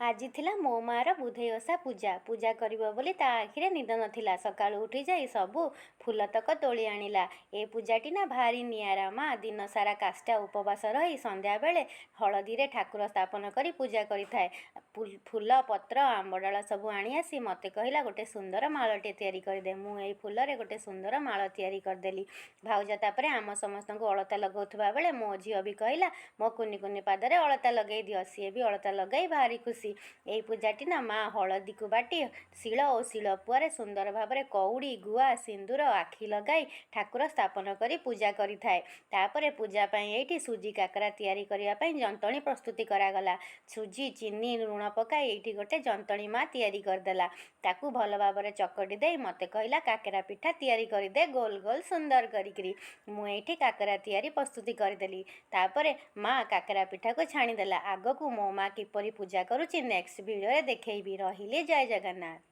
ଆଜି ଥିଲା ମୋ ମାଆର ବୁଧେଇ ଓଷା ପୂଜା କରିବ ବୋଲି ତା ଆଖିରେ ନିଦ ନଥିଲା। ସକାଳୁ ଉଠି ଯାଇ ସବୁ ଫୁଲତକ ତୋଳି ଆଣିଲା। ଏ ପୂଜାଟି ନା ଭାରି ନିଆରା। ମା ଦିନ ସାରା କାଷ୍ଠା ଉପବାସ ରହି ସନ୍ଧ୍ୟାବେଳେ ହଳଦୀରେ ଠାକୁର ସ୍ଥାପନ କରି ପୂଜା କରିଥାଏ। ଫୁଲ ପତ୍ର ଆମ୍ବଡାଳ ସବୁ ଆଣି ଆସି ମୋତେ କହିଲା ଗୋଟେ ସୁନ୍ଦର ମାଳଟେ ତିଆରି କରିଦେ। ମୁଁ ଏଇ ଫୁଲରେ ଗୋଟେ ସୁନ୍ଦର ମାଳ ତିଆରି କରିଦେଲି। ଭାଉଜ ତାପରେ ଆମ ସମସ୍ତଙ୍କୁ ଅଳତା ଲଗାଉଥିବା ବେଳେ ମୋ ଝିଅ ବି କହିଲା ମୋ କୁନି କୁନି ପାଦରେ ଅଳତା ଲଗାଇ ଦିଅ। ସିଏ ବି ଅଳତା ଲଗାଇ ଭାରି ଖୁସି। ଏହି ପୂଜାଟି ନା ମା ହଳଦୀକୁ ବାଟି ଶିଳ ଓ ଶିଳପୁଆରେ ସୁନ୍ଦର ଭାବରେ କଉଡ଼ି ଗୁଆ ସିନ୍ଦୁର ଆଖି ଲଗାଇ ଠାକୁର ସ୍ଥାପନ କରି ପୂଜା କରିଥାଏ। ତାପରେ ପୂଜା ପାଇଁ ଏଇଠି ସୁଜି କାକରା ତିଆରି କରିବା ପାଇଁ ଯନ୍ତଣୀ ପ୍ରସ୍ତୁତି କରାଗଲା। ସୁଜି ଚିନି ଲୁଣ ପକାଇ ଏଇଠି ଗୋଟେ ଯନ୍ତଣୀ ମା ତିଆରି କରିଦେଲା। ତାକୁ ଭଲ ଭାବରେ ଚକଟି ଦେଇ ମୋତେ କହିଲା କାକରା ପିଠା ତିଆରି କରିଦେ ଗୋଲ ଗୋଲ ସୁନ୍ଦର କରିକିରି। ମୁଁ ଏଇଠି କାକରା ତିଆରି ପ୍ରସ୍ତୁତି କରିଦେଲି। ତାପରେ ମା କାକରା ପିଠାକୁ ଛାଣିଦେଲା। ଆଗକୁ ମୋ ମା କିପରି ପୂଜା କରୁଛି ନେକ୍ସଟ ଭିଡ଼ିଓରେ ଦେଖେଇବି। ରହିଲି, ଜୟ ଜଗନ୍ନାଥ।